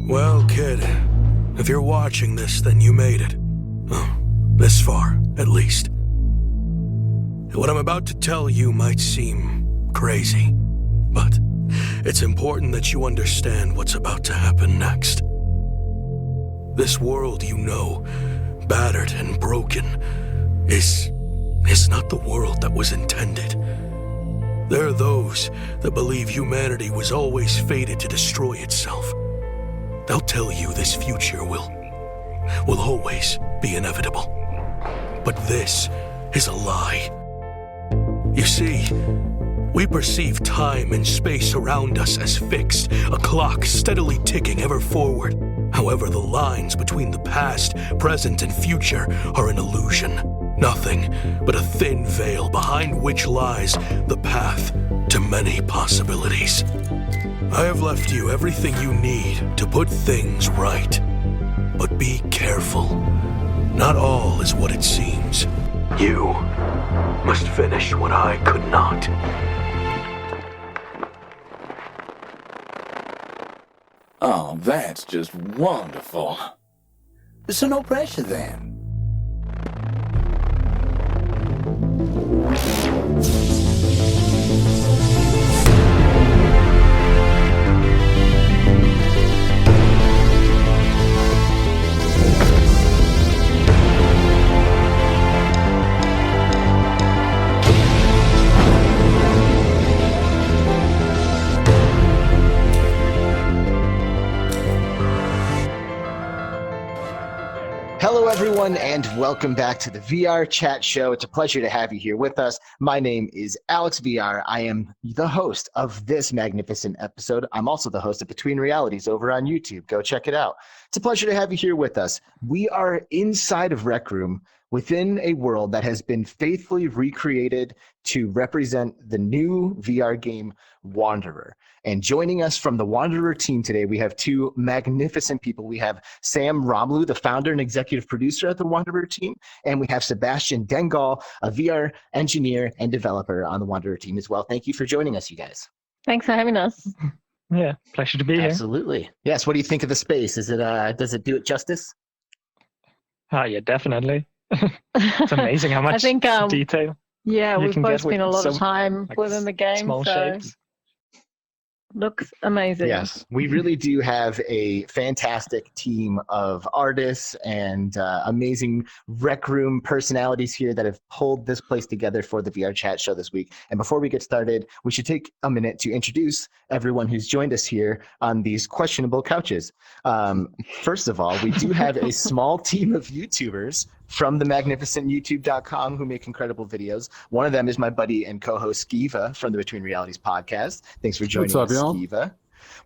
Well, kid, if you're watching this, then you made it. Oh, this far, at least. What I'm about to tell you might seem crazy, but it's important that you understand what's about to happen next. This world you know, battered and broken, is not the world that was intended. There are those that believe humanity was always fated to destroy itself. They'll tell you this future will always be inevitable. But this is a lie. You see, we perceive time and space around us as fixed, a clock steadily ticking ever forward. However, the lines between the past, present, and future are an illusion. Nothing but a thin veil behind which lies the path to many possibilities. I have left you everything you need to put things right. But be careful. Not all is what it seems. You must finish what I could not. Oh, that's just wonderful. So no pressure then. Hello, everyone, and welcome back to the VR Chat Show. It's a pleasure to have you here with us. My name is Alex VR. I am the host of this magnificent episode. I'm also the host of Between Realities over on YouTube. Go check it out. It's a pleasure to have you here with us. We are inside of Rec Room within a world that has been faithfully recreated to represent the new VR game Wanderer. And joining us from the Wanderer team today, we have two magnificent people. We have Sam Ramlu, the founder and executive producer at the Wanderer team, and we have Sebastian Tengdahl, a VR engineer and developer on the Wanderer team as well. Thank you for joining us, you guys. Thanks for having us. Yeah, pleasure to be here. Absolutely. Yes, what do you think of the space? Is it does it do it justice? Oh, yeah, definitely. It's amazing how much I think, detail. Yeah, you we've can both get with spent a lot of some, time like, within the game, small so shapes. looks amazing. Yes, we really do have a fantastic team of artists and amazing Rec Room personalities here that have pulled this place together for the VR Chat Show this week. And before we get started, we should take a minute to introduce everyone who's joined us here on these questionable couches. First of all, we do have a small team of YouTubers from the magnificentyoutube.com who make incredible videos. One of them is my buddy and co-host Skeeva from the Between Realities podcast. Thanks for joining us, Skeeva.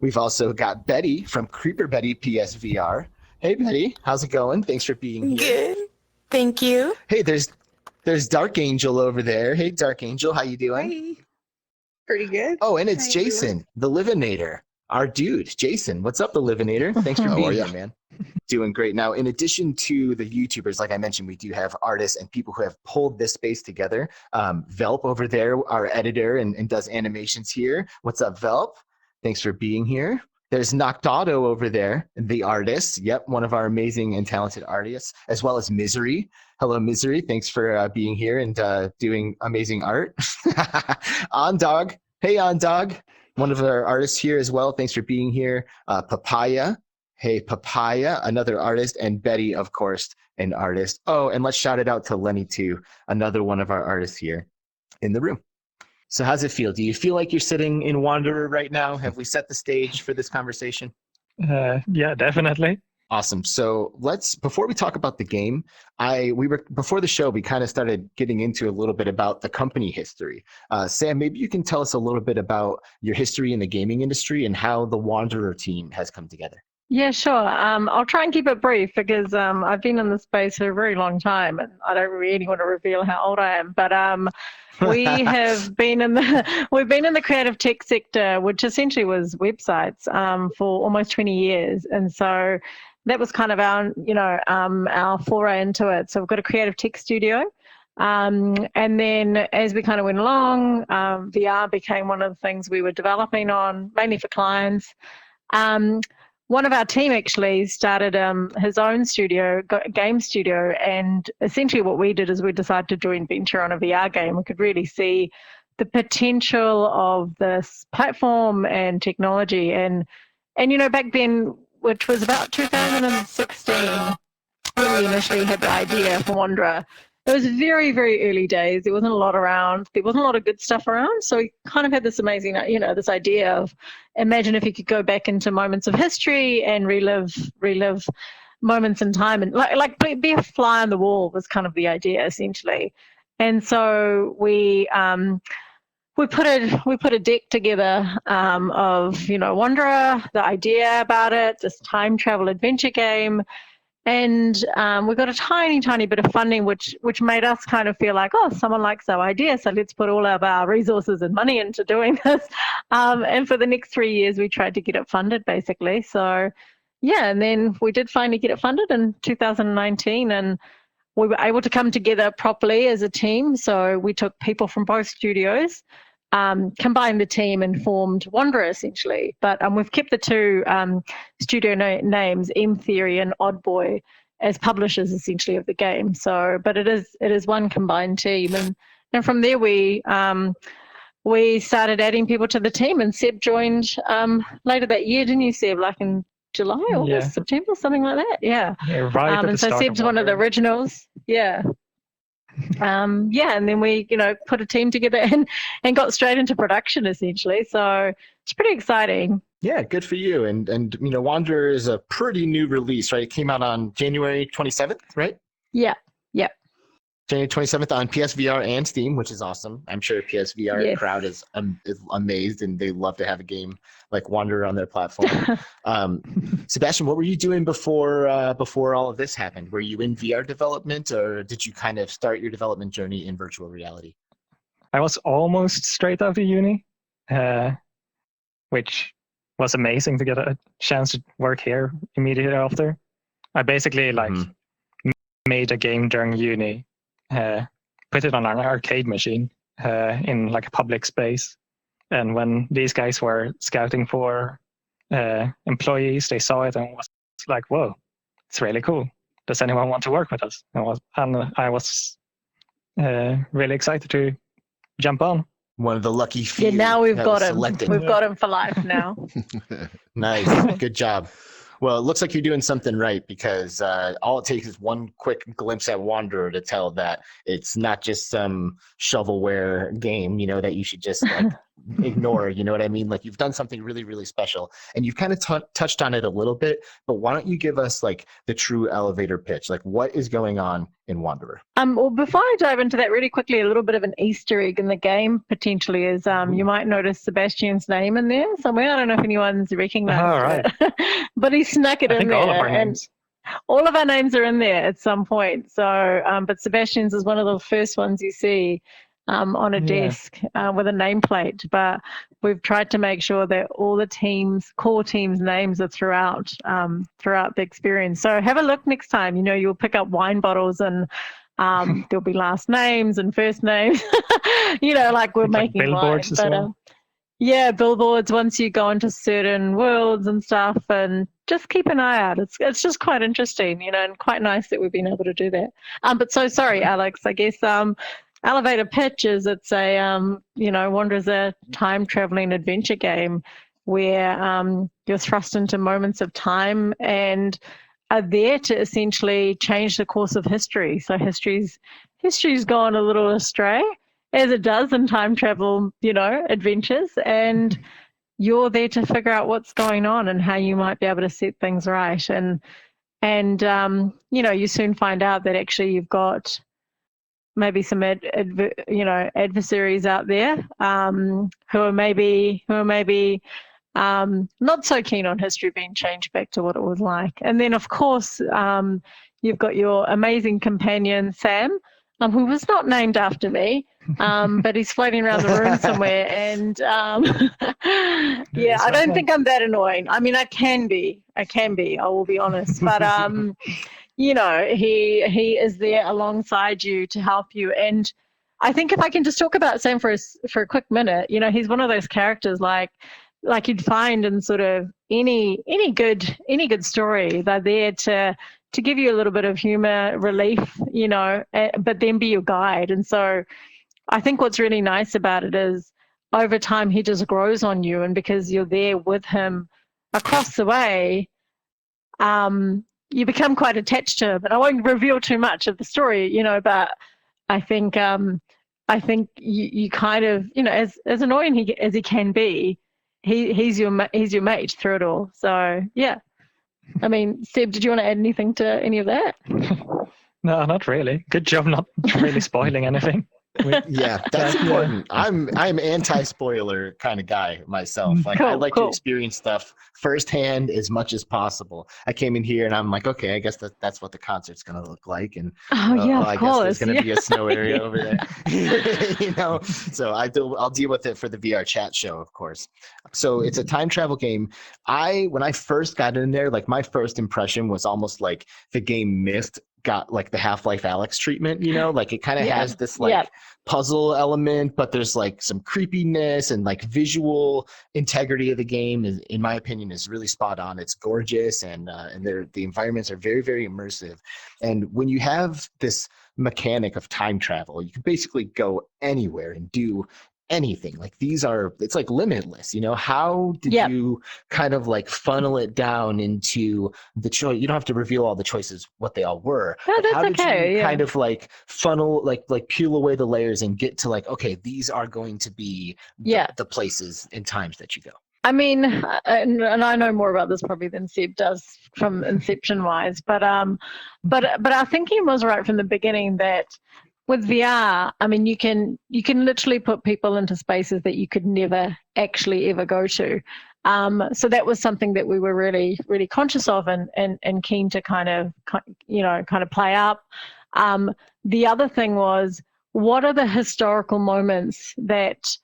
We've also got Betty from CreeperBetty PSVR. Hey, Betty, how's it going? Thanks for being here. Good, thank you. Hey, there's Dark Angel over there. Hey, Dark Angel, how you doing? Hey. Pretty good. Oh, and it's How you Jason, the Livonator, our dude. Jason, what's up, the Livonator? Thanks for being here, man. Doing great. Now, in addition to the YouTubers, like I mentioned, we do have artists and people who have pulled this space together. Velp over there, our editor and does animations here. What's up, Velp? Thanks for being here. There's Noctauto over there, the artist. Yep, one of our amazing and talented artists, as well as Misery. Hello, Misery. Thanks for being here and doing amazing art. OnDog. Hey, OnDog. One of our artists here as well. Thanks for being here. Papaya. Hey, Papaya, another artist, and Betty, of course, an artist. Oh, and let's shout it out to Lenny, too, another one of our artists here in the room. So how's it feel? Do you feel like you're sitting in Wanderer right now? Have we set the stage for this conversation? Yeah, definitely. Awesome. So before we talk about the game, before the show, we kind of started getting into a little bit about the company history. Sam, maybe you can tell us a little bit about your history in the gaming industry and how the Wanderer team has come together. Yeah, sure. I'll try and keep it brief because I've been in this space for a very long time and I don't really want to reveal how old I am. But we've been in the creative tech sector, which essentially was websites, for almost 20 years. And so that was kind of our foray into it. So we've got a creative tech studio. And then as we kind of went along, VR became one of the things we were developing on, mainly for clients. one of our team actually started his own game studio, and essentially what we did is we decided to joint venture on a VR game. We could really see the potential of this platform and technology, and back then, which was about 2016, when we initially had the idea for Wanderer. It was very, very early days. There wasn't a lot around. There wasn't a lot of good stuff around. So we kind of had this amazing, this idea of imagine if you could go back into moments of history and relive moments in time, and like be a fly on the wall was kind of the idea essentially. And so we put a deck together of Wanderer, the idea about it, this time travel adventure game. And we got a tiny bit of funding, which made us kind of feel like, oh, someone likes our idea, so let's put all of our resources and money into doing this. And for the next 3 years, we tried to get it funded, basically. So, yeah, and then we did finally get it funded in 2019, and we were able to come together properly as a team. So we took people from both studios, combined the team and formed Wanderer essentially. But we've kept the two studio names, M Theory and Odd Boy, as publishers essentially of the game. So, but it is one combined team, and from there we started adding people to the team, and Seb joined later that year, didn't you, Seb? Like in July, August, September, something like that. Yeah. Right. And so Seb's one of the originals. Yeah. And then we, put a team together and got straight into production essentially. So it's pretty exciting. Yeah, good for you. And Wanderer is a pretty new release, right? It came out on January 27th, right? Yeah. January 27th on PSVR and Steam, which is awesome. I'm sure PSVR crowd is amazed, and they love to have a game like Wanderer on their platform. Sebastian, what were you doing before all of this happened? Were you in VR development, or did you kind of start your development journey in virtual reality? I was almost straight out of uni, which was amazing to get a chance to work here immediately after. I basically made a game during uni. Put it on an arcade machine in like a public space, and when these guys were scouting for employees, they saw it and was like, "Whoa, it's really cool. Does anyone want to work with us?" And I was really excited to jump on. One of the lucky few. Yeah, now we've got him. Selected. We've got him for life now. Nice, good job. Well, it looks like you're doing something right, because all it takes is one quick glimpse at Wanderer to tell that it's not just some shovelware game, that you should just ignore. You know what I mean? Like, you've done something really, really special, and you've kind of touched on it a little bit. But why don't you give us like the true elevator pitch? Like, what is going on in Wanderer? Well, before I dive into that, really quickly, a little bit of an Easter egg in the game potentially is you might notice Sebastian's name in there somewhere. I don't know if anyone's recognized it, but he snuck it in there. All of our names. All of our names are in there at some point. So, but Sebastian's is one of the first ones you see on a desk with a nameplate. But we've tried to make sure that all the core teams' names are throughout the experience. So have a look next time. You'll pick up wine bottles, and there'll be last names and first names. Like we're making billboards wine. as well. Yeah, billboards once you go into certain worlds and stuff, and just keep an eye out. It's just quite interesting, and quite nice that we've been able to do that. But so sorry, Alex, I guess elevator pitch is it's a Wanderer's a time traveling adventure game where you're thrust into moments of time and are there to essentially change the course of history. So history's gone a little astray, as it does in time travel, adventures, and you're there to figure out what's going on and how you might be able to set things right. And you soon find out that actually you've got maybe some adversaries out there who are maybe not so keen on history being changed back to what it was like. And then of course you've got your amazing companion Sam, who was not named after me, but he's floating around the room somewhere. And I don't think I'm that annoying. I mean, I can be, I will be honest. But, he is there alongside you to help you. And I think if I can just talk about Sam for a quick minute, he's one of those characters like, like you'd find in sort of any good story. They're there to give you a little bit of humor, relief, but then be your guide. And so I think what's really nice about it is over time he just grows on you, and because you're there with him across the way, you become quite attached to him. And I won't reveal too much of the story, but I think you kind of, as annoying as he can be, he's your mate through it all. So yeah, I mean, Seb, did you want to add anything to any of that? No, not really. Good job not really spoiling anything. Yeah, that's important. I'm anti-spoiler kind of guy myself. Like, I like to experience stuff firsthand as much as possible. I came in here and I'm like, okay, I guess that's what the concert's gonna look like, and I guess there's gonna be a snow area over there. So I'll deal with it for the VR chat show, of course. So it's a time travel game. When I first got in there, like, my first impression was almost like the game got like the Half-Life Alyx treatment, like it kind of has this puzzle element, but there's like some creepiness, and like visual integrity of the game is, in my opinion, is really spot on. It's gorgeous, and the environments are very, very immersive. And when you have this mechanic of time travel, you can basically go anywhere and do anything. Like, it's like limitless. How did you kind of like funnel it down into the choice? You don't have to reveal all the choices, what they all were. No, that's how did okay. you kind of like funnel, like peel away the layers and get to like, okay, these are going to be the places and times that you go? I mean, and I know more about this probably than Seb does from Inception wise, but our thinking was right from the beginning that with VR, I mean, you can literally put people into spaces that you could never actually ever go to. So that was something that we were really, really conscious of and keen to kind of play up. The other thing was, what are the historical moments that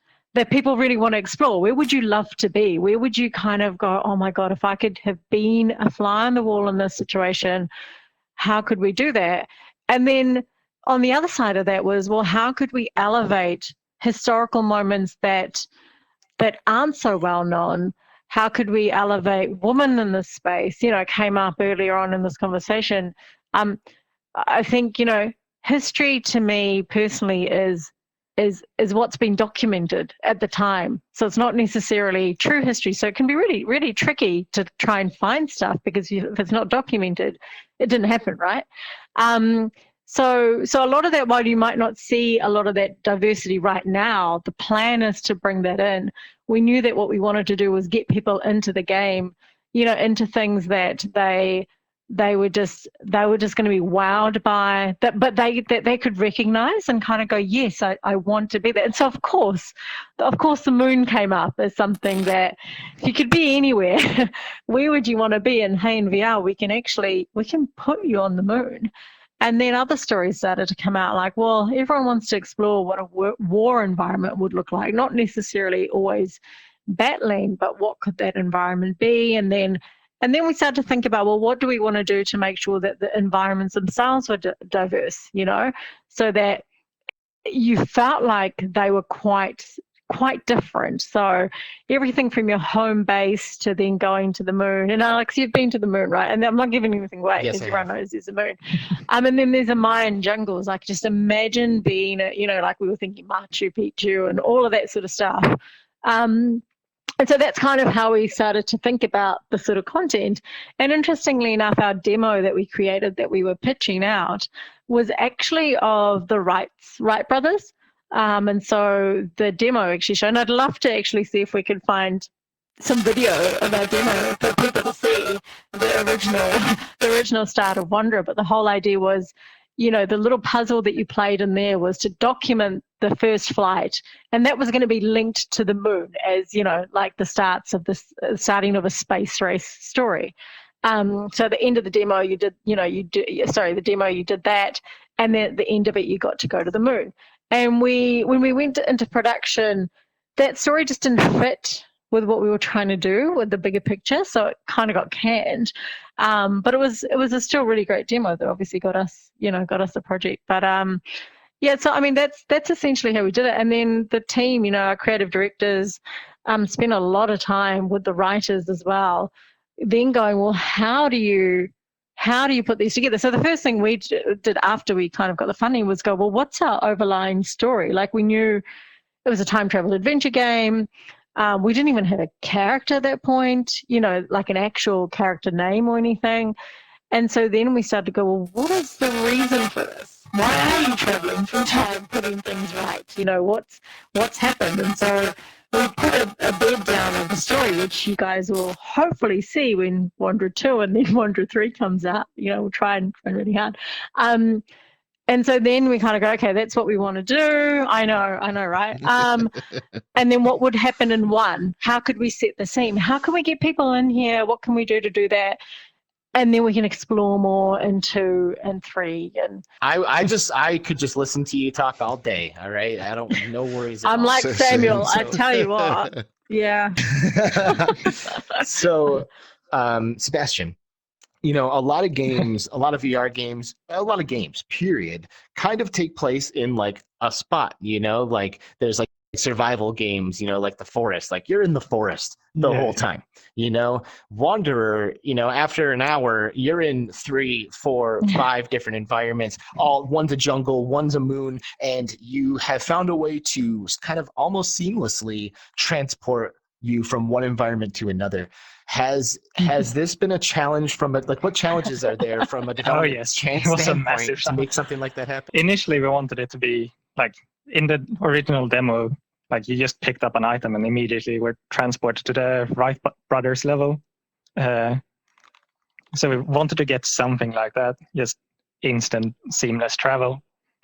people really want to explore? Where would you love to be? Where would you kind of go, oh my God, if I could have been a fly on the wall in this situation, how could we do that? And then on the other side of that was, well, how could we elevate historical moments that aren't so well known? How could we elevate women in this space? Came up earlier on in this conversation. I think, history to me personally is what's been documented at the time. So it's not necessarily true history. So it can be really, really tricky to try and find stuff, because if it's not documented, it didn't happen, right? So a lot of that, while you might not see a lot of that diversity right now, the plan is to bring that in. We knew that what we wanted to do was get people into the game, into things that they were just going to be wowed by, that they could recognize and kind of go, yes, I want to be there. And so of course the moon came up as something that, if you could be anywhere, where would you want to be? And hey, in VR we can put you on the moon. And then other stories started to come out, like, well, everyone wants to explore what a war environment would look like, not necessarily always battling, but what could that environment be? And then we started to think about, well, what do we want to do to make sure that the environments themselves were diverse, so that you felt like they were quite different. So everything from your home base to then going to the moon. And Alex, you've been to the moon, right? And I'm not giving anything away, because everyone knows there's a moon. And then there's a Mayan jungles. Like, just imagine being, like we were thinking Machu Picchu and all of that sort of stuff. And so that's kind of how we started to think about the sort of content. And interestingly enough, our demo that we created, that we were pitching out, was actually of the Wright brothers. And so the demo actually showed, and I'd love to actually see if we could find some video of our demo for people to see the original start of Wanderer. But the whole idea was, the little puzzle that you played in there was to document the first flight, and that was going to be linked to the moon as, like the starting of a space race story. So at the end of the demo, you did that, and then at the end of it, you got to go to the moon. And when we went into production, that story just didn't fit with what we were trying to do with the bigger picture, so it kind of got canned. But it was a still really great demo that obviously got us the project. But so I mean that's essentially how we did it. And then the team, our creative directors, spent a lot of time with the writers as well, then going, well, how do you put these together? So the first thing we did after we kind of got the funding was go, well, what's our overlying story? Like, we knew it was a time travel adventure game. We didn't even have a character at that point, like an actual character name or anything. And so then we started to go, well, what is the reason for this? Why are you traveling through time, putting things right? What's happened? And so we put a bed down of the story, which you guys will hopefully see when Wanderer 2 and then Wanderer 3 comes out. We'll try really hard. And so then we kind of go, okay, that's what we want to do. I know, right? And then what would happen in 1? How could we set the scene? How can we get people in here? What can we do to do that? And then we can explore more in 2 and 3. And I could just listen to you talk all day. All right, I don't, no worries. I'm like Samuel. I tell you what. Yeah. So, Sebastian, a lot of games, a lot of VR games, a lot of games, period, kind of take place in like a spot. Like there's like survival games, like the forest, like you're in the forest the whole time. Wanderer, after an hour you're in 3, 4, 5 different environments, one's a jungle, one's a moon, and you have found a way to kind of almost seamlessly transport you from one environment to another. Has this been a challenge from what challenges are there from a development standpoint to make something like that happen? Initially we wanted it to be like in the original demo, like you just picked up an item and immediately were transported to the Wright brothers level. So we wanted to get something like that, just instant seamless travel.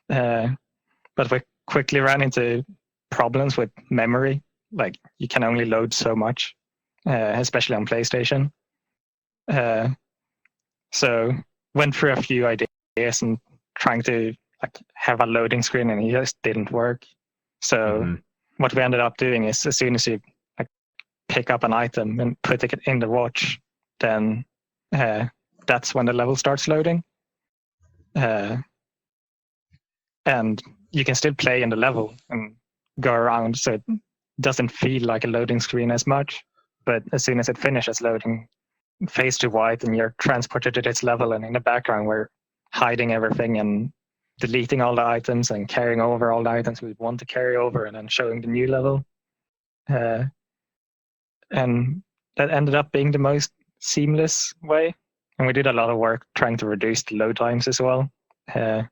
But we quickly ran into problems with memory. Like you can only load so much, especially on PlayStation. So went through a few ideas and trying to have a loading screen, and it just didn't work. So what we ended up doing is, as soon as you pick up an item and put it in the watch, then that's when the level starts loading. And you can still play in the level and go around, so it doesn't feel like a loading screen as much. But as soon as it finishes loading, it fades to white and you're transported to this level, and in the background we're hiding everything and deleting all the items and carrying over all the items we want to carry over, and then showing the new level. And that ended up being the most seamless way. And we did a lot of work trying to reduce the load times as well. I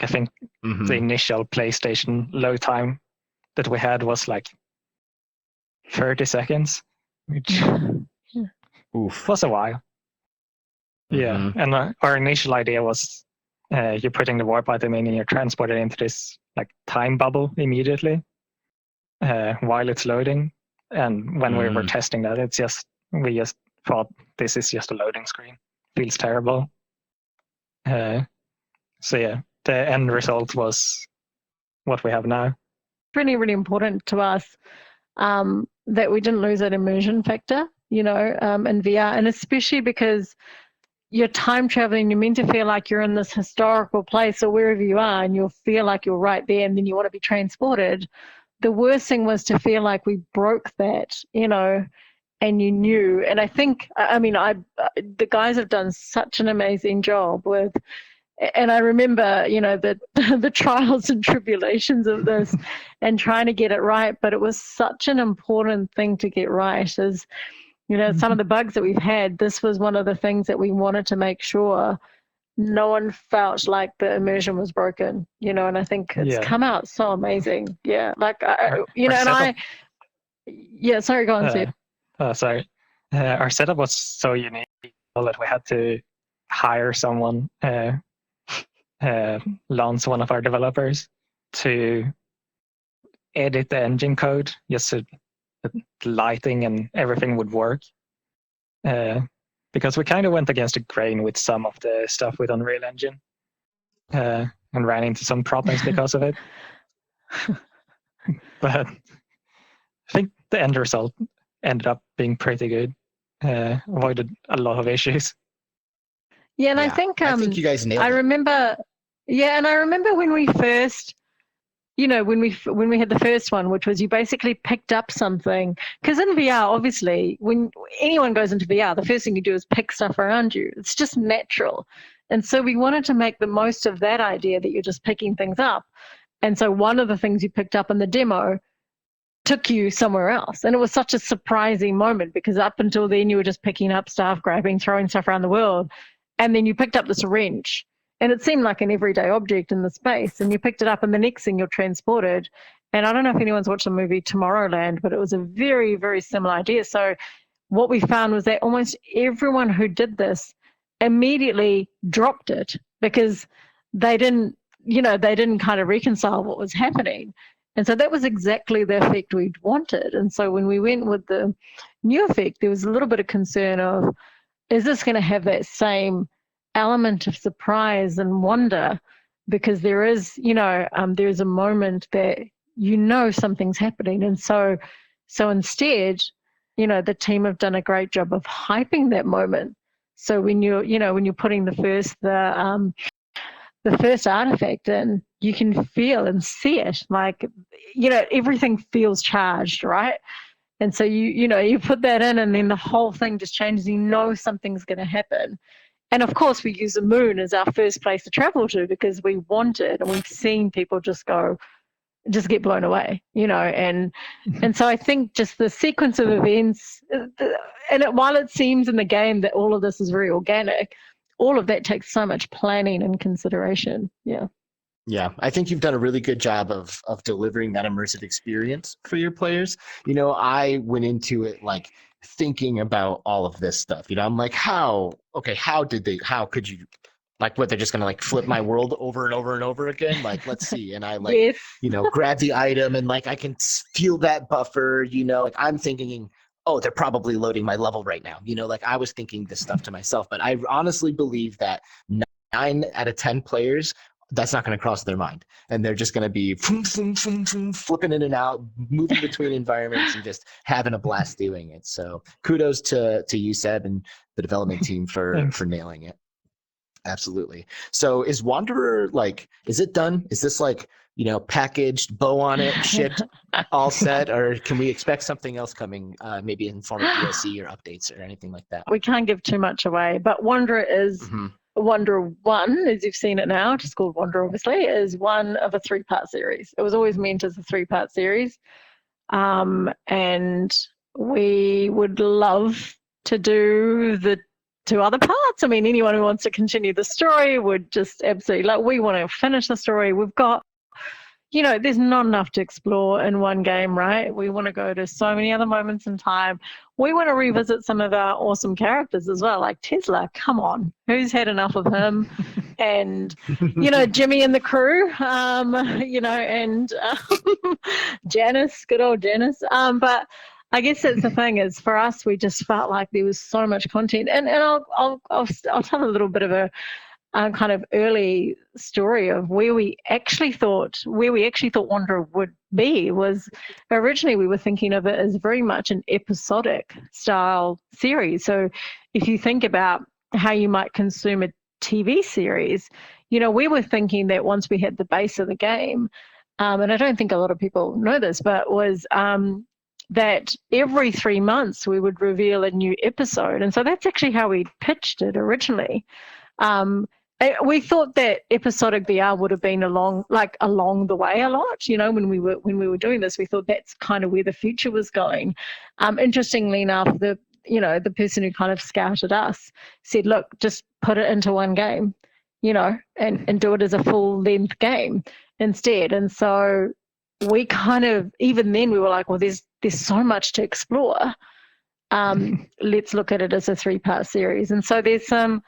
think the initial PlayStation load time that we had was 30 seconds, which was a while. Yeah, and our initial idea was you're putting the warp item in and you're transported into this time bubble immediately while it's loading. And when we were testing that, we just thought this is just a loading screen. Feels terrible. So yeah, the end result was what we have now. Really, really important to us that we didn't lose that immersion factor, in VR, and especially because you're time traveling, you're meant to feel like you're in this historical place or wherever you are, and you'll feel like you're right there, and then you want to be transported. The worst thing was to feel like we broke that, and you knew. And I think, the guys have done such an amazing job with, and I remember, the trials and tribulations of this and trying to get it right, but it was such an important thing to get right. As some of the bugs that we've had, this was one of the things that we wanted to make sure no one felt like the immersion was broken, and I think it's come out so amazing. Yeah. Sorry, go on, Seb. Sorry. Our setup was so unique that we had to hire someone, Lance, one of our developers, to edit the engine code just so the lighting and everything would work. Because we kind of went against the grain with some of the stuff with Unreal Engine and ran into some problems because of it. But I think the end result ended up being pretty good. Avoided a lot of issues. Yeah, and I think you guys nailed it. I remember when we first when we had the first one, which was you basically picked up something, because in VR, obviously, when anyone goes into VR, the first thing you do is pick stuff around you. It's just natural. And so we wanted to make the most of that idea that you're just picking things up. And so one of the things you picked up in the demo took you somewhere else. And it was such a surprising moment, because up until then you were just picking up stuff, grabbing, throwing stuff around the world. And then you picked up this wrench. And it seemed like an everyday object in the space. And you picked it up, and the next thing you're transported. And I don't know if anyone's watched the movie Tomorrowland, but it was a very, very similar idea. So what we found was that almost everyone who did this immediately dropped it, because they didn't kind of reconcile what was happening. And so that was exactly the effect we'd wanted. And so when we went with the new effect, there was a little bit of concern of, is this going to have that same element of surprise and wonder? Because there is a moment that something's happening. And so instead, the team have done a great job of hyping that moment. So when you're putting the first artifact in, you can feel and see it, like, everything feels charged, right? And so you put that in, and then the whole thing just changes. Something's going to happen. And of course, we use the moon as our first place to travel to, because we want it, and we've seen people just get blown away, and so I think just the sequence of events, while it seems in the game that all of this is very organic, all of that takes so much planning and consideration. Yeah, I think you've done a really good job of delivering that immersive experience for your players. I went into it like thinking about all of this stuff. I'm like, how could you, like, what, they're just gonna like flip my world over and over and over again? Like, let's see. And I like, Yes. Grab the item, and like I can feel that buffer. Like I'm thinking, oh, they're probably loading my level right now. Like I was thinking this stuff to myself, but I honestly believe that 9 out of 10 players, that's not going to cross their mind, and they're just going to be flipping in and out, moving between environments, and just having a blast doing it. So kudos to you, Seb, and the development team for nailing it. Absolutely. So is Wanderer, like, is it done? Is this like, packaged, bow on it, shipped, all set, or can we expect something else coming, maybe in form of DLC or updates or anything like that? We can't give too much away, but Wanderer is Wanderer 1, as you've seen it now, just called Wanderer, obviously, is one of a 3-part series. It was always meant as a 3-part series. And we would love to do the 2 other parts. I mean, anyone who wants to continue the story would just absolutely, like, we want to finish the story. We've got, there's not enough to explore in one game, right? We want to go to so many other moments in time. We want to revisit some of our awesome characters as well, like Tesla. Come on, who's had enough of him? And, Jimmy and the crew, and Janice, good old Janice. But I guess that's the thing, is for us, we just felt like there was so much content. And I'll tell a little bit of a kind of early story of where we actually thought Wanderer would be. Was originally we were thinking of it as very much an episodic style series. So if you think about how you might consume a TV series, we were thinking that once we had the base of the game, and I don't think a lot of people know this, but was that every 3 months we would reveal a new episode. And so that's actually how we pitched it originally. We thought that episodic VR would have been along the way a lot. When we were doing this, we thought that's kind of where the future was going. Interestingly enough, the person who kind of scouted us said, look, just put it into one game, and do it as a full length game instead. And so we kind of, even then we were like, well, there's so much to explore. Let's look at it as a 3-part series. And so there's some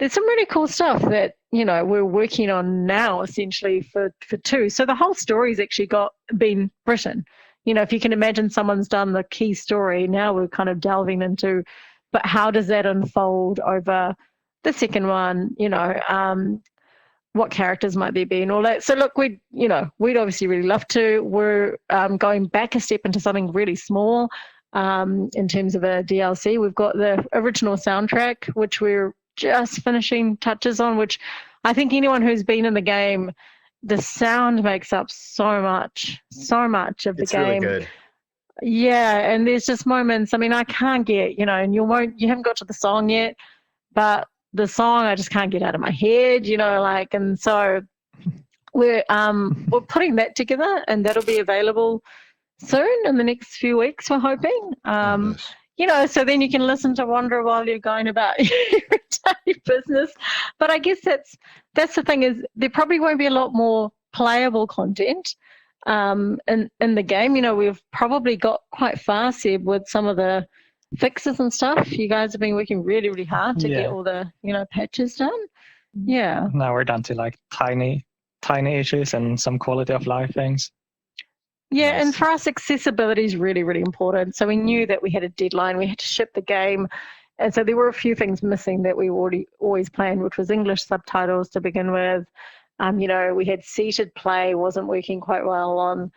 really cool stuff that, we're working on now essentially for 2. So the whole story's actually been written. If you can imagine someone's done the key story, now we're kind of delving into, but how does that unfold over the second one, what characters might there be and all that. So look, we'd obviously really love to. We're going back a step into something really small in terms of a DLC. We've got the original soundtrack, which we're just finishing touches on, which I think anyone who's been in the game the sound makes up so much of the It's game. really good. Yeah, and there's just moments. I mean, I can't get, and you haven't got to the song yet, but the song I just can't get out of my head, and so we're putting that together, and that'll be available soon in the next few weeks, we're hoping. Nice. So then you can listen to Wanderer while you're going about your daily business. But I guess that's the thing, is there probably won't be a lot more playable content in the game. We've probably got quite far, Seb, with some of the fixes and stuff. You guys have been working really, really hard to get all the, patches done. Yeah. Now we're down to like tiny issues and some quality of life things. Yeah, Nice. and for us, accessibility is really, really important. So we knew that we had a deadline. We had to ship the game. And so there were a few things missing that we always planned, which was English subtitles to begin with. We had seated play, wasn't working quite well on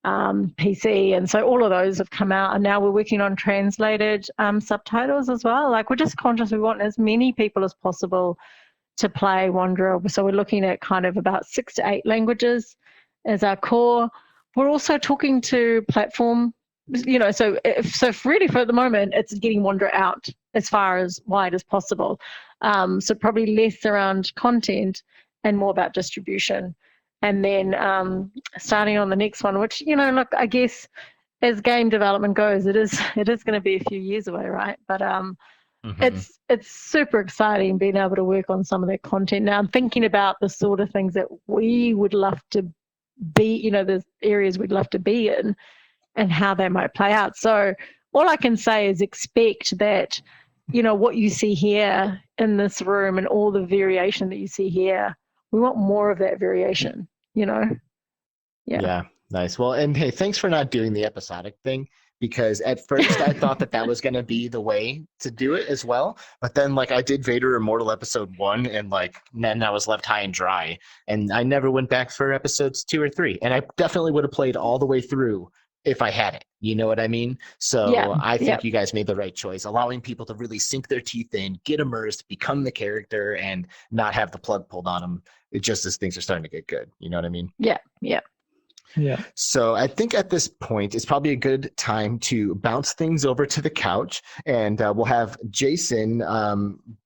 PC. And so all of those have come out. And now we're working on translated subtitles as well. Like, we're just conscious we want as many people as possible to play Wanderer. So we're looking at kind of about 6 to 8 languages as our core. We're also talking to platform, so really for the moment, it's getting Wanderer out as far as wide as possible. So probably less around content and more about distribution. And then starting on the next one, which, look, I guess as game development goes, it is going to be a few years away, right? But it's super exciting being able to work on some of that content. Now I'm thinking about the sort of things that we would love to be, the areas we'd love to be in and how they might play out. So all I can say is expect that, what you see here in this room and all the variation that you see here, we want more of that variation, Yeah, nice. Well, and hey, thanks for not doing the episodic thing, because at first I thought that was going to be the way to do it as well. But then, like, I did Vader Immortal episode 1, and then I was left high and dry, and I never went back for episodes 2 or 3. And I definitely would have played all the way through if I had it. You know what I mean? So I think you guys made the right choice, allowing people to really sink their teeth in, get immersed, become the character, and not have the plug pulled on them just as things are starting to get good. You know what I mean? Yeah. Yeah. So I think at this point, it's probably a good time to bounce things over to the couch, and we'll have Jason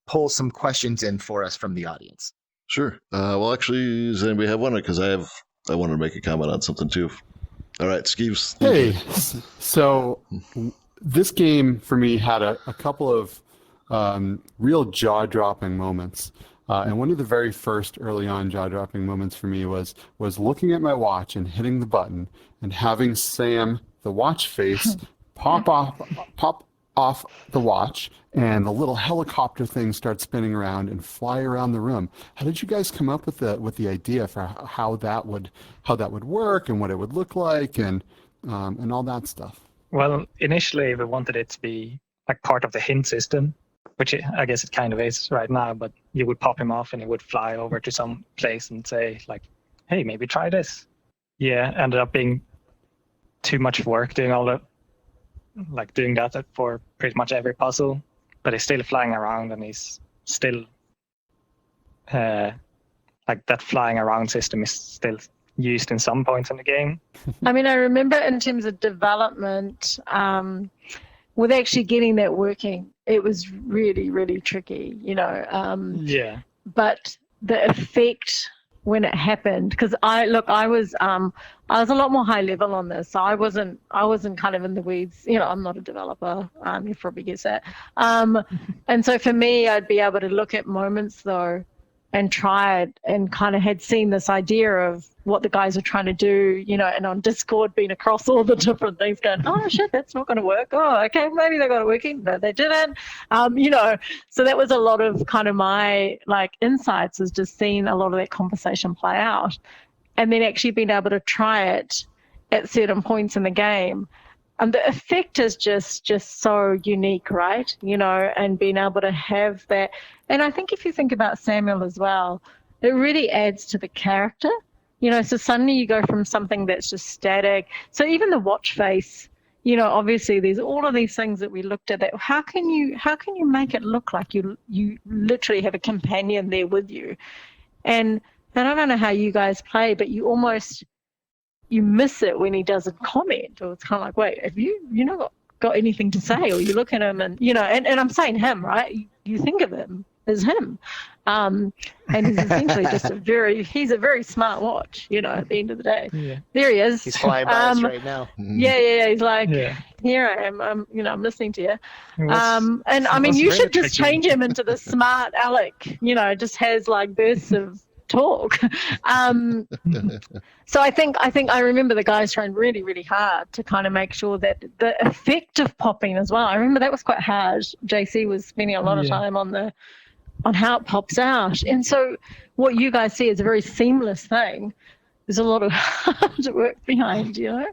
pull some questions in for us from the audience. Sure. Well, actually, does anybody have one? Because I wanted to make a comment on something too. All right, Skeeves. Hey, so this game for me had a couple of real jaw-dropping moments. And one of the very first early on jaw-dropping moments for me was looking at my watch and hitting the button and having Sam, the watch face, pop off the watch, and the little helicopter thing starts spinning around and fly around the room. How did you guys come up with the idea for how that would work and what it would look like and all that stuff? Well, initially we wanted it to be like part of the hint system, which I guess it kind of is right now, but you would pop him off and he would fly over to some place and say, like, hey, maybe try this. Yeah, ended up being too much work doing that for pretty much every puzzle, but he's still flying around and he's still like that flying around system is still used in some points in the game. I mean, I remember in terms of development, with actually getting that working, it was really, really tricky, Yeah. But the effect when it happened, because I was a lot more high level on this, so I wasn't kind of in the weeds. I'm not a developer. You probably guess that. And so for me, I'd be able to look at moments though, and try it, and kind of had seen this idea of what the guys are trying to do, and on Discord being across all the different things going, oh shit, that's not going to work. Oh, okay, maybe they got it working, but they didn't. So that was a lot of kind of my insights, is just seeing a lot of that conversation play out, and then actually being able to try it at certain points in the game. And the effect is just so unique, right? And being able to have that. And I think if you think about Samuel as well, it really adds to the character. So suddenly you go from something that's just static. So even the watch face, obviously there's all of these things that we looked at that how can you make it look like you literally have a companion there with you? And and I don't know how you guys play, but you miss it when he doesn't comment, or it's kind of like, wait, have you not got anything to say? Or you look at him and, and I'm saying him, right? You think of him as him. And he's essentially just he's a very smart watch, at the end of the day. Yeah. There he is. He's flying by us right now. Yeah. He's like, here I am. I'm listening to you. And I mean, you should just change him into the smart Alec, just has like bursts of talk. So I think I remember the guys trying really, really hard to kind of make sure that the effect of popping as well. I remember that was quite hard. JC was spending a lot of time on how it pops out. And so what you guys see is a very seamless thing. There's a lot of hard work behind, It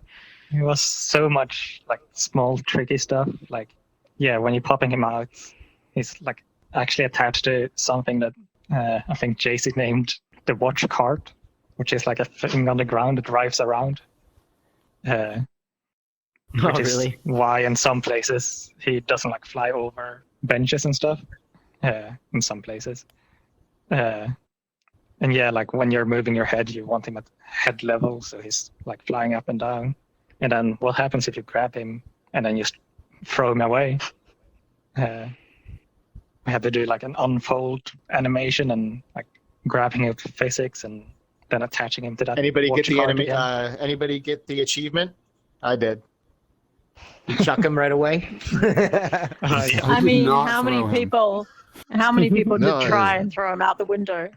was so much like small tricky stuff. Like, when you're popping him out, he's like actually attached to something that I think JC named the watch cart, which is like a thing on the ground that drives around. Which is why in some places he doesn't like fly over benches and stuff. In some places. And like when you're moving your head, you want him at head level, so he's like flying up and down. And then what happens if you grab him and then you throw him away? We had to do like an unfold animation and like grabbing it with physics and then attaching him to that. Anybody get the anybody get the achievement? I did. You chuck him right away. I mean, how many people did try and throw him out the window?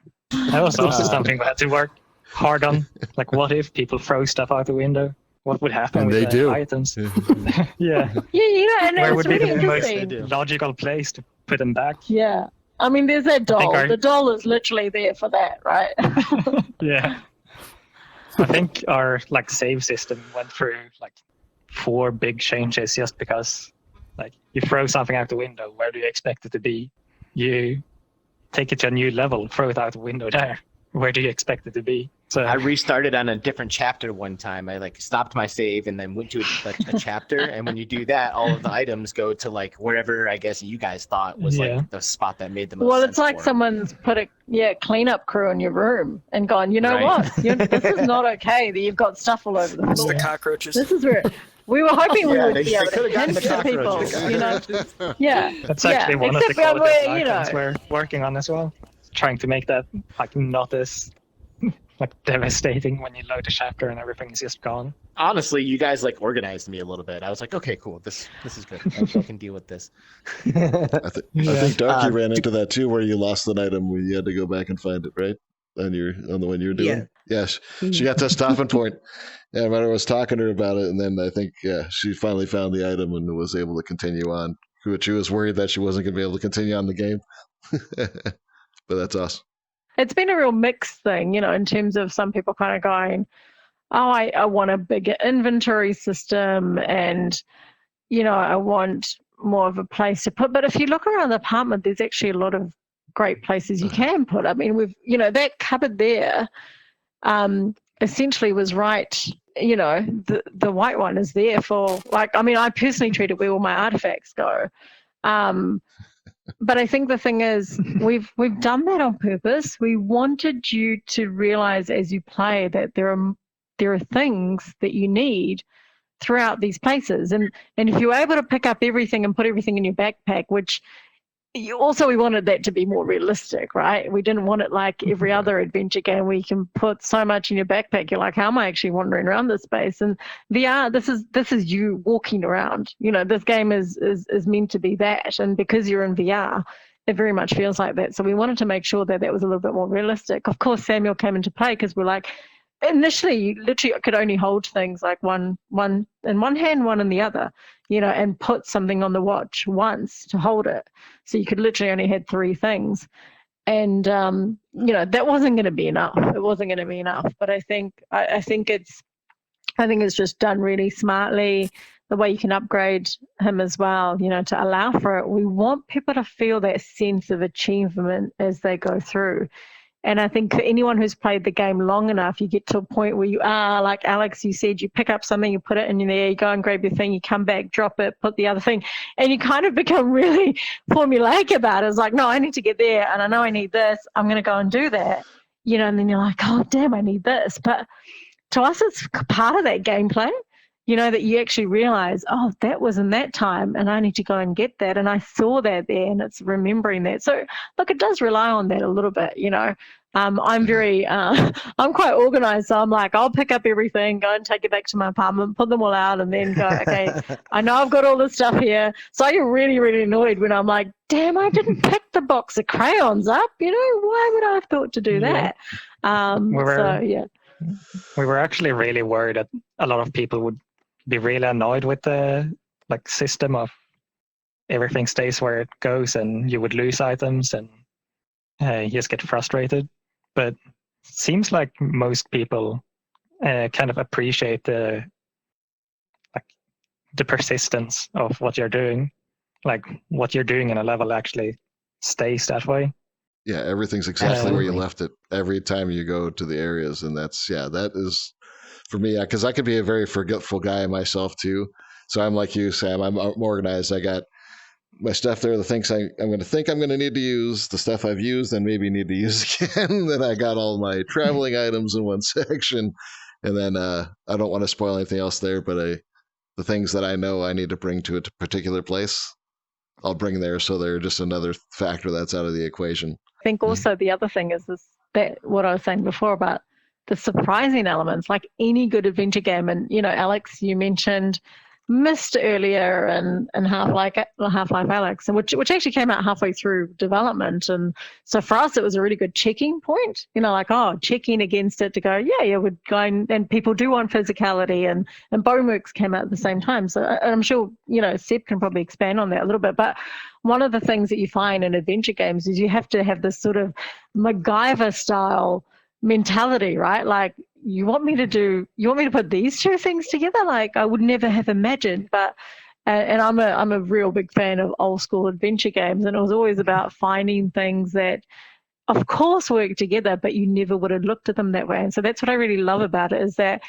That was also something we had to work hard on. Like, what if people throw stuff out the window? What would happen with the items? Yeah, and where would be really the most logical place to put them back? Yeah, I mean, there's that doll. The doll is literally there for that, right? Yeah. I think our like save system went through like 4 big changes just because, like, you throw something out the window, where do you expect it to be? You take it to a new level, throw it out the window there. Where do you expect it to be? So I restarted on a different chapter one time. I like stopped my save and then went to a chapter. And when you do that, all of the items go to like wherever I guess you guys thought was like the spot that made the most sense. Well, it's like someone's put a cleanup crew in your room and gone, what? This is not okay that you've got stuff all over the floor. It's the cockroaches. This is where we were hoping we would be able to hint to people, Yeah. That's actually one of the quality items we're working on as well. Trying to make that like not as like devastating when you load a chapter and everything is just gone. Honestly, you guys like organized me a little bit. I was like, okay, cool. This is good. I can deal with this. I think Darky ran into that too, where you lost an item where you had to go back and find it, right? On the one you're doing. Yes. She got to a stopping point. Yeah, I was talking to her about it, and then I think she finally found the item and was able to continue on. But she was worried that she wasn't going to be able to continue on the game. But that's us. It's been a real mixed thing, in terms of some people kind of going, oh, I want a bigger inventory system and, I want more of a place to put. But if you look around the apartment, there's actually a lot of great places you can put. I mean, we've, that cupboard there essentially was right. The white one is there for I personally treat it where all my artifacts go. But I think the thing is, we've done that on purpose. We wanted you to realize as you play that there are things that you need throughout these places, and if you're able to pick up everything and put everything in your backpack, which we wanted that to be more realistic, right? We didn't want it like every other adventure game where you can put so much in your backpack. You're like, how am I actually wandering around this space? And VR, this is you walking around. This game is meant to be that. And because you're in VR, it very much feels like that. So we wanted to make sure that was a little bit more realistic. Of course, Samuel came into play because we're like, initially, you literally could only hold things like one in one hand, one in the other, and put something on the watch once to hold it. So you could literally only had 3 things. And, that wasn't going to be enough. It wasn't going to be enough. But I think it's just done really smartly, the way you can upgrade him as well, to allow for it. We want people to feel that sense of achievement as they go through. And I think for anyone who's played the game long enough, you get to a point where you are, like Alex, you said, you pick up something, you put it in there, you go and grab your thing, you come back, drop it, put the other thing, and you kind of become really formulaic about it. It's like, no, I need to get there, and I know I need this. I'm going to go and do that. and then you're like, oh, damn, I need this. But to us, it's part of that gameplay, that you actually realize, oh, that was in that time and I need to go and get that. And I saw that there, and it's remembering that. So, look, it does rely on that a little bit, I'm very, I'm quite organized. So I'm like, I'll pick up everything, go and take it back to my apartment, put them all out, and then go, okay, I know I've got all this stuff here. So I get really, really annoyed when I'm like, damn, I didn't pick the box of crayons up. Why would I have thought to do that? We were actually really worried that a lot of people would be really annoyed with the system of everything stays where it goes, and you would lose items and you just get frustrated. But it seems like most people kind of appreciate the persistence of what you're doing. Like what you're doing in a level actually stays that way. Yeah, everything's exactly where you left it every time you go to the areas. And that is for me, because I could be a very forgetful guy myself too. So I'm like you, Sam. I'm organized. I got my stuff there, the things I'm going to need to use, the stuff I've used and maybe need to use again. Then I got all my traveling items in one section. And then I don't want to spoil anything else there, but the things that I know I need to bring to a particular place, I'll bring there. So they're just another factor that's out of the equation. I think also the other thing is that what I was saying before about the surprising elements, like any good adventure game. And, Alex, you mentioned Myst earlier and Half-Life Alyx, which actually came out halfway through development. And so for us, it was a really good checking point, checking against it to go, we're going, and people do want physicality, and Boneworks came out at the same time. So I'm sure, Seb can probably expand on that a little bit. But one of the things that you find in adventure games is you have to have this sort of MacGyver style mentality, right? Like, you want me to put these two things together? Like, I would never have imagined. But and I'm a real big fan of old school adventure games, and it was always about finding things that of course work together, but you never would have looked at them that way. And so that's what I really love about it, is that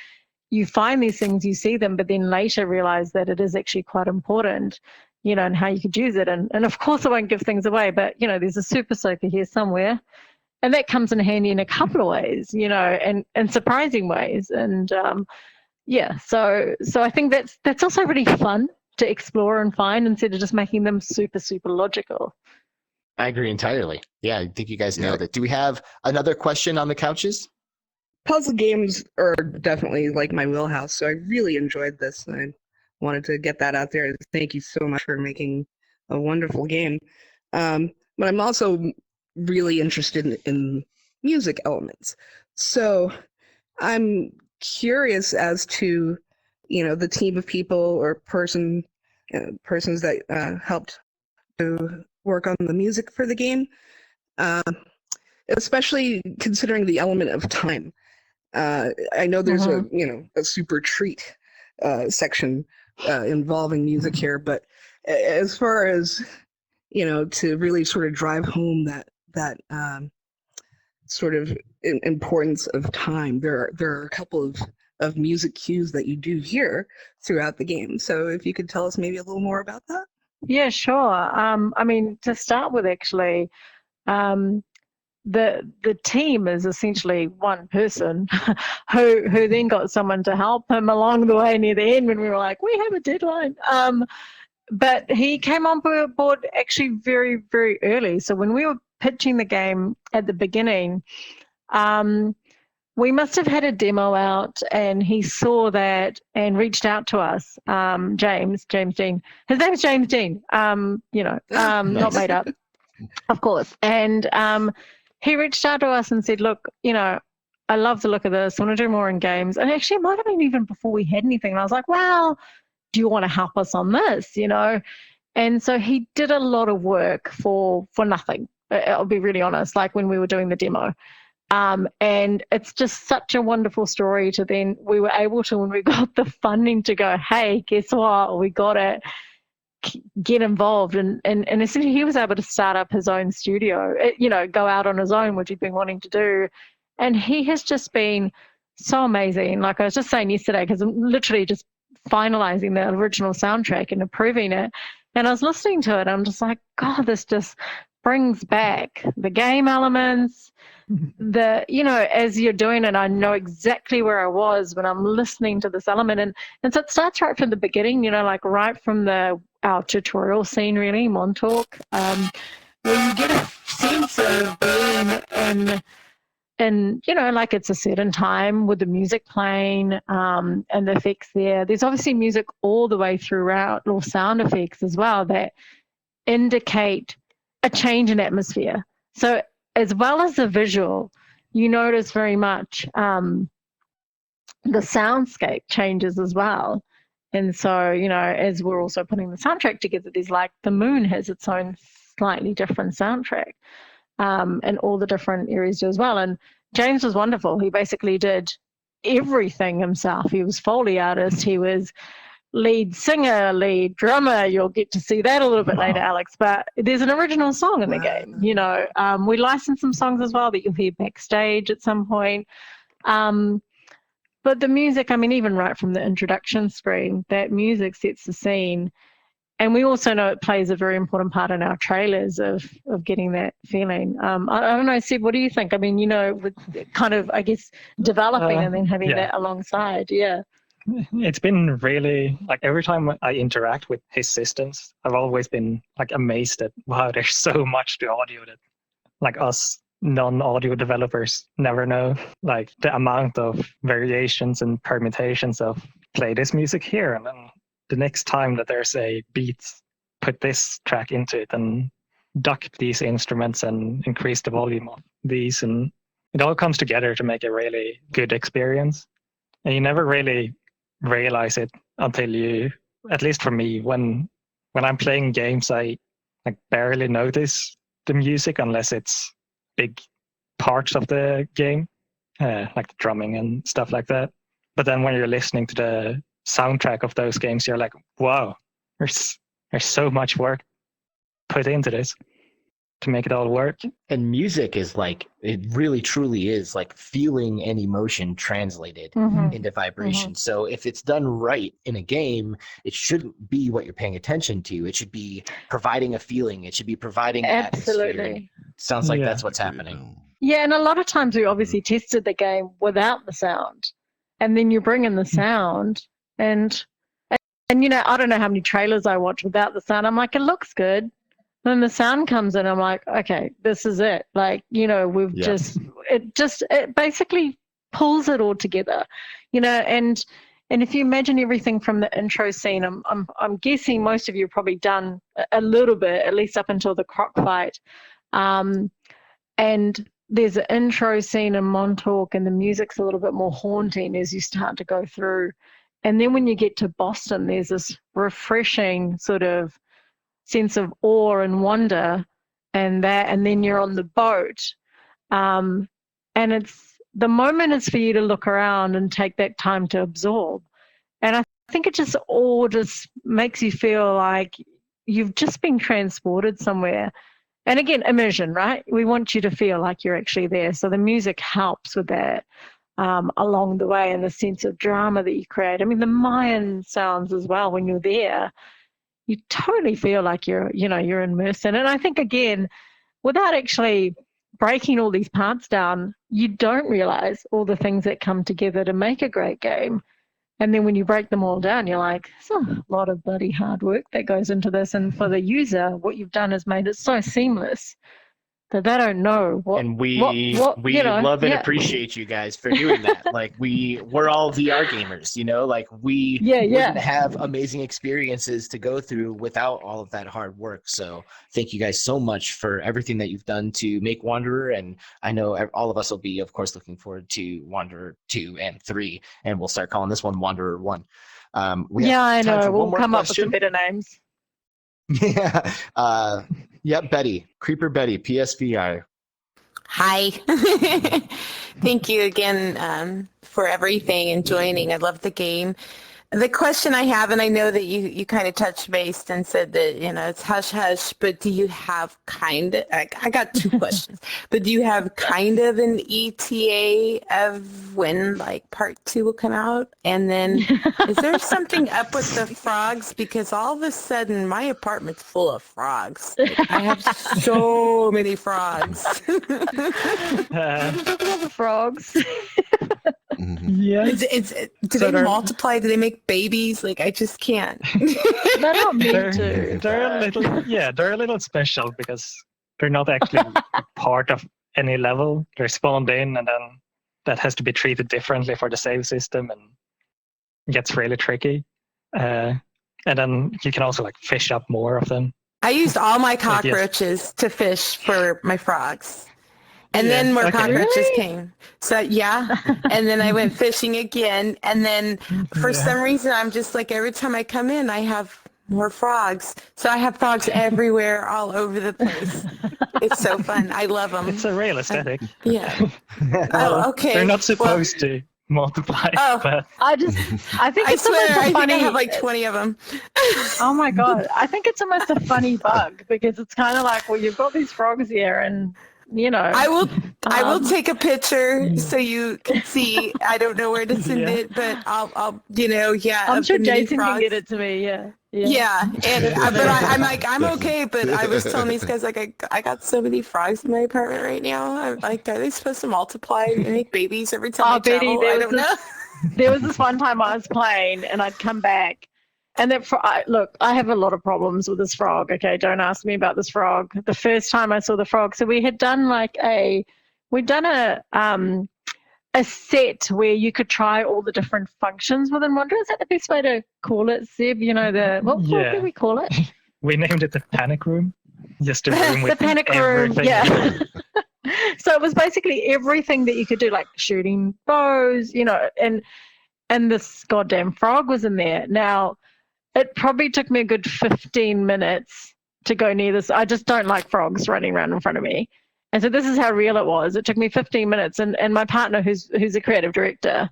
you find these things, you see them, but then later realize that it is actually quite important, and how you could use it. And of course I won't give things away, but there's a super soaker here somewhere. And that comes in handy in a couple of ways, and surprising ways. And so I think that's also really fun to explore and find, instead of just making them super, super logical. I agree entirely. Yeah, I think you guys nailed it. Do we have another question on the couches? Puzzle games are definitely like my wheelhouse, so I really enjoyed this. And I wanted to get that out there. Thank you so much for making a wonderful game. But I'm also really interested in music elements. So I'm curious as to, the team of people or persons that helped to work on the music for the game, especially considering the element of time. I know there's a super treat section involving music here, but as far as, to really sort of drive home that sort of importance of time, there are a couple of music cues that you do hear throughout the game. So if you could tell us maybe a little more about that. Yeah, sure. To start with, actually, the team is essentially one person who then got someone to help him along the way near the end when we were like, we have a deadline. But he came on board actually very, very early. So when we were pitching the game at the beginning, we must have had a demo out, and he saw that and reached out to us. James Dean. His name is James Dean. Not made up, of course. And he reached out to us and said, look, I love the look of this. I want to do more in games. And actually, it might have been even before we had anything. And I was like, well, do you want to help us on this? And so he did a lot of work for nothing. I'll be really honest, like when we were doing the demo. And it's just such a wonderful story to then we were able to, when we got the funding, to go, hey, guess what? We got it. Get involved. And essentially he was able to start up his own studio, go out on his own, which he'd been wanting to do. And he has just been so amazing. Like I was just saying yesterday, because I'm literally just finalizing the original soundtrack and approving it. And I was listening to it. And I'm just like, God, this just brings back the game elements, as you're doing it, I know exactly where I was when I'm listening to this element. And so it starts right from the beginning, like right from our tutorial scene, really, Montauk, where you get a sense of being like it's a certain time with the music playing and the effects there. There's obviously music all the way throughout, or sound effects as well, that indicate a change in atmosphere. So as well as the visual, you notice very much the soundscape changes as well. And so, as we're also putting the soundtrack together, there's like the moon has its own slightly different soundtrack, and all the different areas do as well. And James was wonderful. He basically did everything himself. He was Foley artist. He was lead singer, lead drummer. You'll get to see that a little bit later, Alex. But there's an original song in the game. We licensed some songs as well that you'll hear backstage at some point. But the music, even right from the introduction screen, that music sets the scene. And we also know it plays a very important part in our trailers of getting that feeling. I don't know, Seb, what do you think? With kind of, I guess, developing and then having that alongside, It's been really, every time I interact with his systems, I've always been amazed at, wow, there's so much to audio that us non-audio developers never know. The amount of variations and permutations of play this music here, and then the next time that there's a beat, put this track into it and duck these instruments and increase the volume of these. And it all comes together to make a really good experience. And you never really realize it until you, at least for me, when I'm playing games, I barely notice the music unless it's big parts of the game, like the drumming and stuff like that. But then when you're listening to the soundtrack of those games, you're like, wow, there's so much work put into this to make it all work. And music is it really truly is feeling and emotion translated into vibration. So if it's done right in a game, it shouldn't be what you're paying attention to. It should be providing a feeling. It should be providing absolutely. Sounds like that's what's happening. Yeah, and a lot of times we obviously tested the game without the sound. And then you bring in the sound, and I don't know how many trailers I watch without the sound. I'm like, it looks good. Then the sound comes in, I'm like, okay, this is it. It basically pulls it all together, and if you imagine everything from the intro scene, I'm guessing most of you have probably done a little bit, at least up until the croc fight. And there's an intro scene in Montauk, and the music's a little bit more haunting as you start to go through. And then when you get to Boston, there's this refreshing sort of sense of awe and wonder, and then you're on the boat, and the moment is for you to look around and take that time to absorb. And I think it just makes you feel like you've just been transported somewhere. And again, immersion, right? We want you to feel like you're actually there. So the music helps with that along the way, and the sense of drama that you create. The Mayan sounds as well, when you're there, you totally feel like you're immersed in it. And I think, again, without actually breaking all these parts down, you don't realize all the things that come together to make a great game. And then when you break them all down, you're like, there's a lot of bloody hard work that goes into this. And for the user, what you've done is made it so seamless that they don't know what. And we love and appreciate you guys for doing that. We're all VR gamers, we wouldn't have amazing experiences to go through without all of that hard work. So thank you guys so much for everything that you've done to make Wanderer. And I know all of us will be, of course, looking forward to Wanderer 2 and 3, and we'll start calling this one Wanderer 1. I know. We'll come up with some better names. Betty, CreeperBetty PSVR. Hi. Thank you again for everything and joining. I love the game. The question I have, and I know that you kind of touched base and said that, it's hush hush, but do you have kind of, I got two questions, but do you have kind of an ETA of when like part 2 will come out? And then is there something up with the frogs? Because all of a sudden my apartment's full of frogs. I have so many frogs. The frogs. Yeah. Do they multiply? Do they make babies? Like, I just can't. They're not meant to. They're a little special because they're not actually part of any level. They're spawned in, and then that has to be treated differently for the save system, and it gets really tricky. And then you can also like fish up more of them. I used all my cockroaches to fish for my frogs. And then more cockroaches came. So, and then I went fishing again. And then for some reason, I'm just like, every time I come in, I have more frogs. So I have frogs everywhere, all over the place. It's so fun. I love them. It's a real aesthetic. Yeah. Oh, okay. They're not supposed to multiply. But I think I it's swear, almost a I funny. think I have like 20 of them. Oh my God. I think it's almost a funny bug because it's kind of like, well, you've got these frogs here and, I will take a picture so you can see. I don't know where to send it, but I'll I'm sure Jason can get it to me. Yeah. And but I'm like, I'm okay. But I was telling these guys, like, I got so many frogs in my apartment right now. I'm like, are they supposed to multiply and make babies every time I travel? I don't know. There was this one time I was playing and I'd come back. And then, look, I have a lot of problems with this frog. Okay, don't ask me about this frog. The first time I saw the frog, so we had done a set where you could try all the different functions within Wanderer. Is that the best way to call it, Seb? What did we call it? We named it the panic room. Just a room with the panic room. Yeah. So it was basically everything that you could do, like shooting bows, and this goddamn frog was in there. Now, it probably took me a good 15 minutes to go near this. I just don't like frogs running around in front of me. And so this is how real it was. It took me 15 minutes. And my partner, who's a creative director,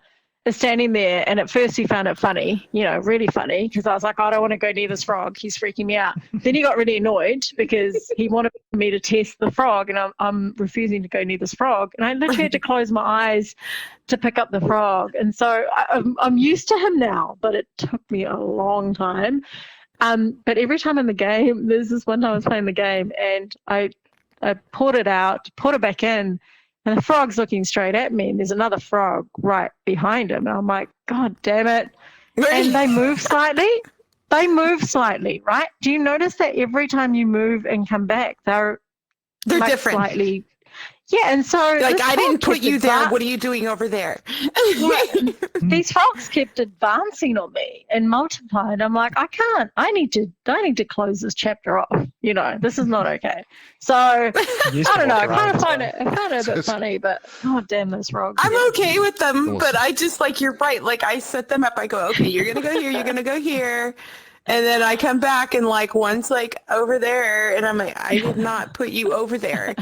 is standing there. And at first he found it funny, really funny, because I was like, I don't want to go near this frog. He's freaking me out. Then he got really annoyed because he wanted me to test the frog. And I'm refusing to go near this frog. And I literally had to close my eyes to pick up the frog. And so I'm used to him now, but it took me a long time. But every time in the game, there's this one time I was playing the game and I poured it out, poured it back in, and the frog's looking straight at me, and there's another frog right behind him. And I'm like, God damn it. And they move slightly. Right? Do you notice that every time you move and come back, they're like different. Slightly. Yeah, and so I didn't put you there. What are you doing over there? These frogs kept advancing on me and multiplying. I'm like, I can't. I need to close this chapter off. This is not okay. So I don't know. I kind of find it a bit funny, but god damn those frogs. I'm okay with them, but I just you're right. Like I set them up. I go, okay, you're gonna go here. You're gonna go here. And then I come back and one's over there and I'm like, I did not put you over there,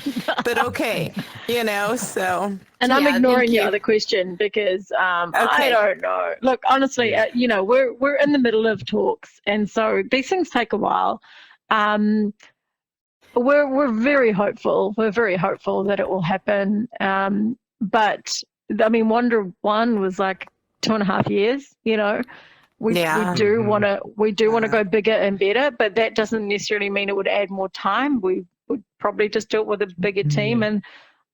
but okay, so. And I'm ignoring your other question because I don't know. Look, honestly, we're in the middle of talks, and so these things take a while. We're very hopeful. We're very hopeful that it will happen. But I mean, Wanderer 1 was 2.5 years. We do want to go bigger and better, but that doesn't necessarily mean it would add more time. We would probably just do it with a bigger team. And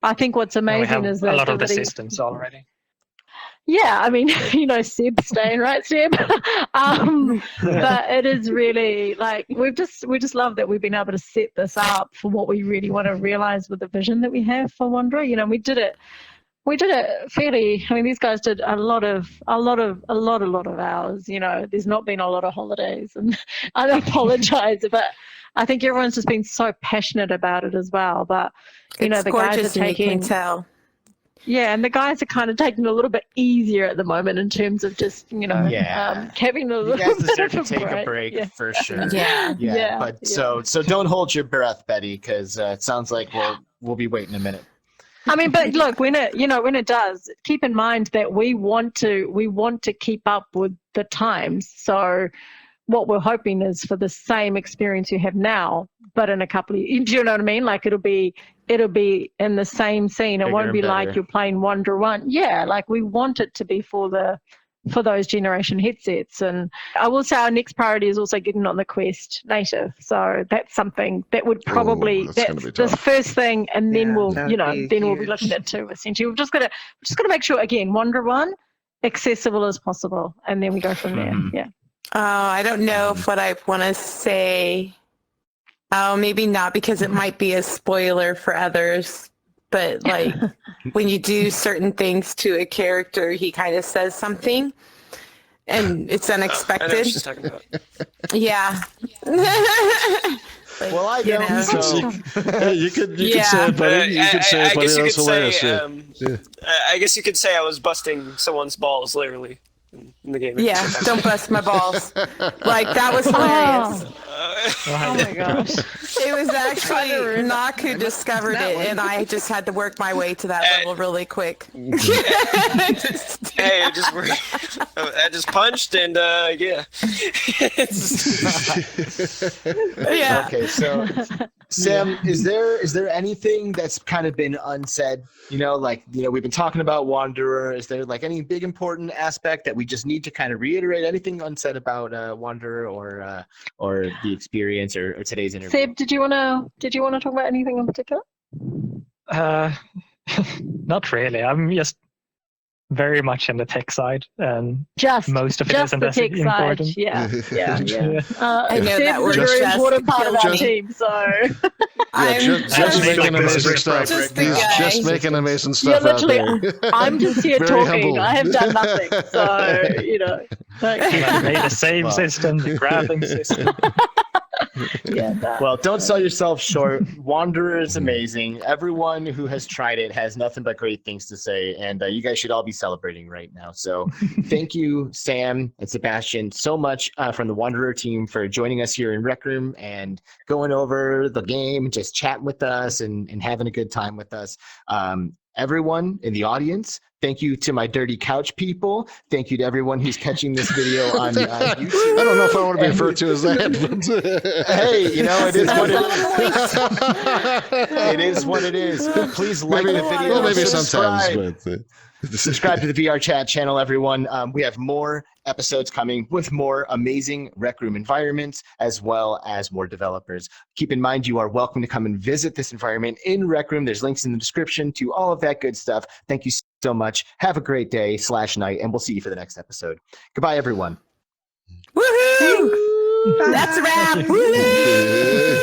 I think what's amazing is that a lot of the systems already. Yeah, I mean, Seb's staying, right, Seb? But it is really we just love that we've been able to set this up for what we really want to realize with the vision that we have for Wanderer. We did it fairly. I mean, these guys did a lot of hours. There's not been a lot of holidays, and I apologize, but I think everyone's just been so passionate about it as well. But the guys are taking. You can tell. Yeah, and the guys are kind of taking it a little bit easier at the moment in terms of just having a little bit of a break for sure. Yeah. But so don't hold your breath, Betty, because it sounds like we'll be waiting a minute. I mean, but look, when it does, keep in mind that we want to keep up with the times. So what we're hoping is for the same experience you have now, but in a couple of years. Do you know what I mean? Like it'll be in the same scene. It won't be like you're playing Wonder 1. Yeah, like we want it to be for those generation headsets. And I will say our next priority is also getting on the Quest native. So that's something that would probably that's the first thing, and then we'll be looking at 2 essentially. We've just got to make sure again, Wonder 1 accessible as possible, and then we go from there. Yeah. I don't know if what I want to say. Oh, maybe not, because it might be a spoiler for others. But like when you do certain things to a character, he kind of says something, and it's unexpected. I know what she's talking about. Yeah. Like, well, I don't. So. You could say it, buddy. You could say it, buddy. That's hilarious. I guess you could say I was busting someone's balls, literally, in the game. Yeah, don't bust my balls. Like, that was hilarious. Oh my gosh. It was actually Knock who discovered it, and I just had to work my way to that level really quick. Hey, I just punched, and yeah. Yeah. Okay, so Sam, is there anything that's kind of been unsaid? We've been talking about Wanderer. Is there like any big important aspect that we just need to kind of reiterate? Anything unsaid about Wanderer or the experience or today's interview? Seb, did you want to talk about anything in particular? Not really. I'm just very much in the tech side, and most of it isn't the as tech important. Side. Yeah. I know that Seb's a very important part of our team, so just making amazing stuff. He's just making amazing stuff out there. I'm just here talking. Humble. I have done nothing, so I made the same system, the graphing system. Well, don't sell yourself short. Wanderer is amazing. Everyone who has tried it has nothing but great things to say, and you guys should all be celebrating right now. So thank you, Sam and Sebastian, so much from the Wanderer team for joining us here in Rec Room and going over the game, just chatting with us and having a good time with us. Everyone in the audience, thank you to my dirty couch people. Thank you to everyone who's catching this video on YouTube. I don't know if I want to be referred to as that. But hey, it is what it is. It is what it is. Please like the video. Well, maybe sometimes. Subscribe to the VR Chat channel, everyone. We have more episodes coming with more amazing Rec Room environments, as well as more developers. Keep in mind, you are welcome to come and visit this environment in Rec Room. There's links in the description to all of that good stuff. Thank you so much. Have a great day / night, and we'll see you for the next episode. Goodbye, everyone. Woohoo! That's a wrap. Woohoo!